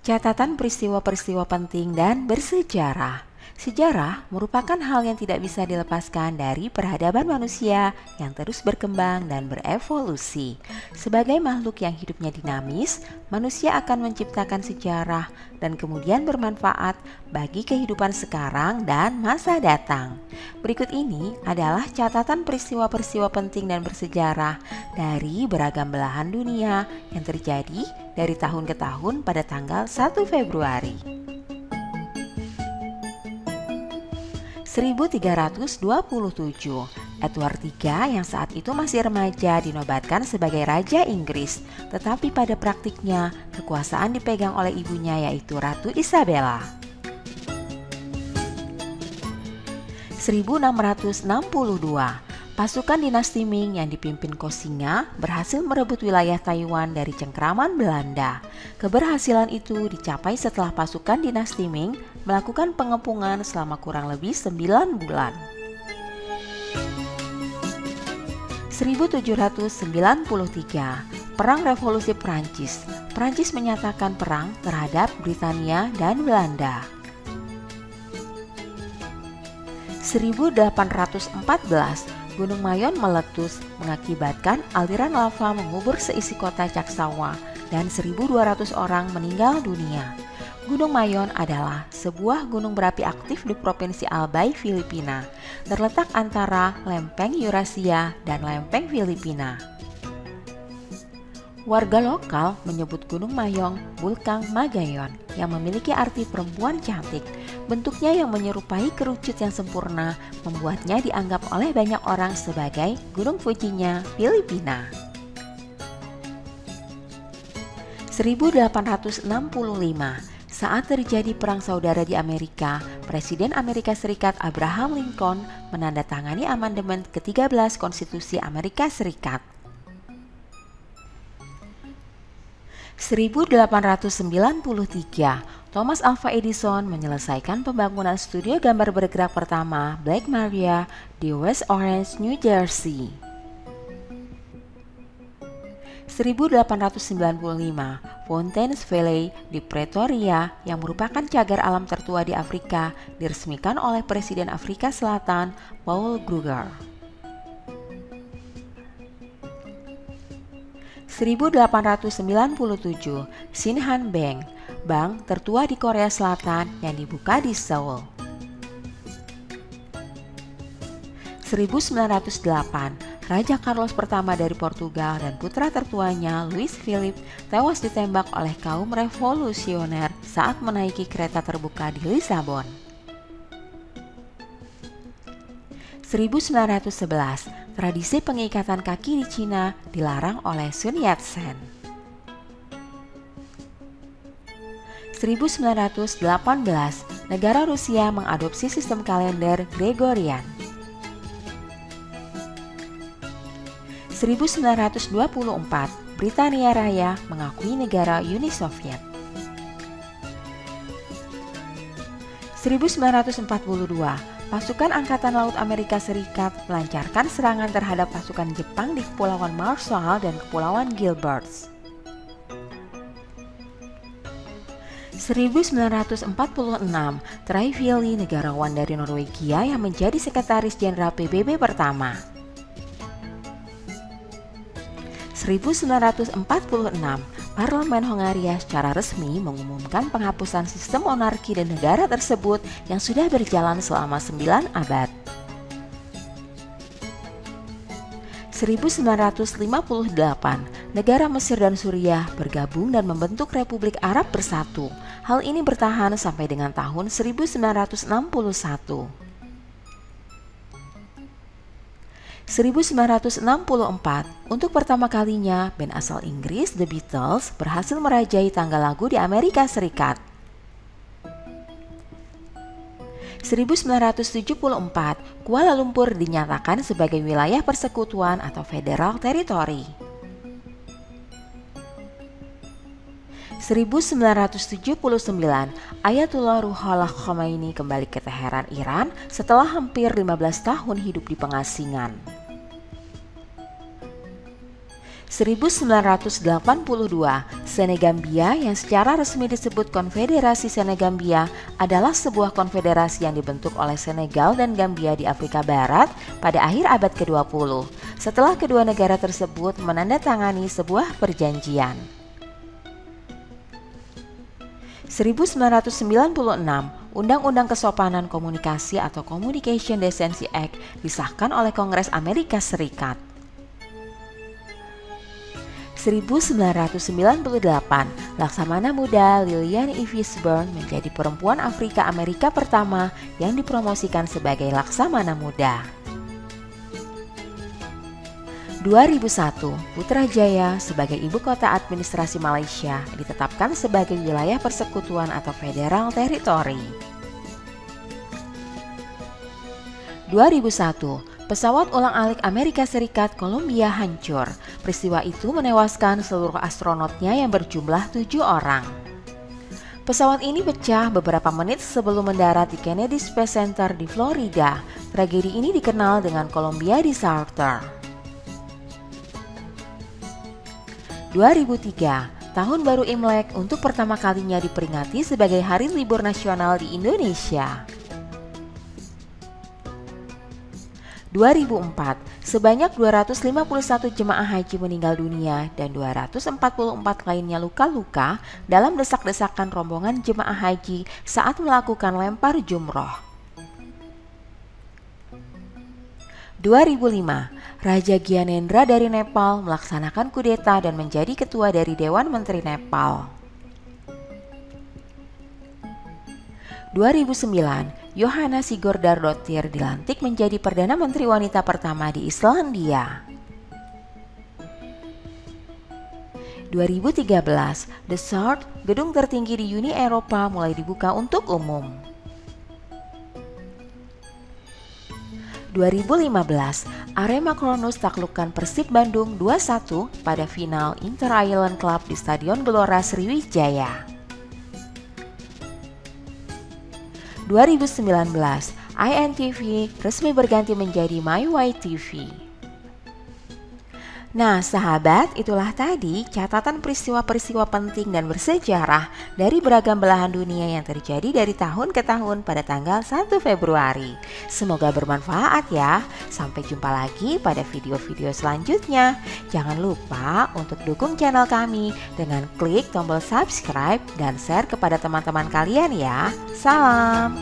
Catatan peristiwa-peristiwa penting dan bersejarah. Sejarah merupakan hal yang tidak bisa dilepaskan dari peradaban manusia yang terus berkembang dan berevolusi. Sebagai makhluk yang hidupnya dinamis, manusia akan menciptakan sejarah dan kemudian bermanfaat bagi kehidupan sekarang dan masa datang. Berikut ini adalah catatan peristiwa-peristiwa penting dan bersejarah dari beragam belahan dunia yang terjadi dari tahun ke tahun pada tanggal 1 Februari. 1327, Edward III yang saat itu masih remaja dinobatkan sebagai Raja Inggris, tetapi pada praktiknya kekuasaan dipegang oleh ibunya yaitu Ratu Isabella. 1662, pasukan dinasti Ming yang dipimpin Koxinga berhasil merebut wilayah Taiwan dari cengkraman Belanda. Keberhasilan itu dicapai setelah pasukan dinasti Ming melakukan pengepungan selama kurang lebih 9 bulan. 1793, Perang Revolusi Prancis. Prancis menyatakan perang terhadap Britania dan Belanda. 1814, Gunung Mayon meletus mengakibatkan aliran lava mengubur seisi kota Caksawa dan 1.200 orang meninggal dunia. Gunung Mayon adalah sebuah gunung berapi aktif di Provinsi Albay, Filipina, terletak antara lempeng Eurasia dan lempeng Filipina. Warga lokal menyebut Gunung Mayong Bulkang Magayon yang memiliki arti perempuan cantik. Bentuknya yang menyerupai kerucut yang sempurna membuatnya dianggap oleh banyak orang sebagai Gunung Fujinya Filipina. 1865, saat terjadi perang saudara di Amerika, Presiden Amerika Serikat Abraham Lincoln menandatangani amandemen ke-13 Konstitusi Amerika Serikat. 1893, Thomas Alva Edison menyelesaikan pembangunan studio gambar bergerak pertama Black Maria di West Orange, New Jersey. 1895, Fountains Valley di Pretoria yang merupakan cagar alam tertua di Afrika diresmikan oleh Presiden Afrika Selatan Paul Kruger. 1897, Shinhan Bank, bank tertua di Korea Selatan yang dibuka di Seoul. 1908, Raja Carlos pertama dari Portugal dan putra tertuanya Luis Philip tewas ditembak oleh kaum revolusioner saat menaiki kereta terbuka di Lisabon. 1911, tradisi pengikatan kaki di Cina dilarang oleh Sun Yat-sen. 1918, negara Rusia mengadopsi sistem kalender Gregorian. 1924, Britania Raya mengakui negara Uni Soviet. 1942, pasukan Angkatan Laut Amerika Serikat melancarkan serangan terhadap pasukan Jepang di Kepulauan Marshall dan Kepulauan Gilbert. 1946, Trygve, negarawan dari Norwegia yang menjadi Sekretaris Jenderal PBB pertama. 1946, Parlemen Hongaria secara resmi mengumumkan penghapusan sistem monarki dan negara tersebut yang sudah berjalan selama 9 abad. 1958, negara Mesir dan Suriah bergabung dan membentuk Republik Arab Bersatu. Hal ini bertahan sampai dengan tahun 1961. 1964, untuk pertama kalinya band asal Inggris The Beatles berhasil merajai tanggal lagu di Amerika Serikat. 1974, Kuala Lumpur dinyatakan sebagai wilayah persekutuan atau Federal Territory. 1979, Ayatullah Ruhollah Khomeini kembali ke Teheran, Iran setelah hampir 15 tahun hidup di pengasingan. 1982, Senegambia yang secara resmi disebut Konfederasi Senegambia adalah sebuah konfederasi yang dibentuk oleh Senegal dan Gambia di Afrika Barat pada akhir abad ke-20 setelah kedua negara tersebut menandatangani sebuah perjanjian. 1996, Undang-Undang Kesopanan Komunikasi atau Communication Decency Act disahkan oleh Kongres Amerika Serikat. 1998, Laksamana Muda Lillian Evisburn menjadi perempuan Afrika Amerika pertama yang dipromosikan sebagai Laksamana Muda. 2001, Putrajaya sebagai ibu kota administrasi Malaysia ditetapkan sebagai wilayah persekutuan atau federal teritori. 2001, pesawat ulang-alik Amerika Serikat Columbia hancur. Peristiwa itu menewaskan seluruh astronotnya yang berjumlah 7 orang. Pesawat ini pecah beberapa menit sebelum mendarat di Kennedy Space Center di Florida. Tragedi ini dikenal dengan Columbia Disaster. 2003, Tahun Baru Imlek untuk pertama kalinya diperingati sebagai hari libur nasional di Indonesia. 2004, sebanyak 251 jemaah haji meninggal dunia dan 244 lainnya luka-luka dalam desak-desakan rombongan jemaah haji saat melakukan lempar jumroh. 2005, Raja Gyanendra dari Nepal melaksanakan kudeta dan menjadi ketua dari Dewan Menteri Nepal. 2009, Johanna Sigurdardottir dilantik menjadi Perdana Menteri wanita pertama di Islandia. 2013, The Shard, gedung tertinggi di Uni Eropa mulai dibuka untuk umum. 2015, Arema Kronus taklukkan Persib Bandung 2-1 pada final Inter Island Club di Stadion Gelora Sriwijaya. 2019, INTV resmi berganti menjadi MyYTV. Nah sahabat, itulah tadi catatan peristiwa-peristiwa penting dan bersejarah dari beragam belahan dunia yang terjadi dari tahun ke tahun pada tanggal 1 Februari. Semoga bermanfaat ya. Sampai jumpa lagi pada video-video selanjutnya. Jangan lupa untuk dukung channel kami dengan klik tombol subscribe dan share kepada teman-teman kalian ya. Salam!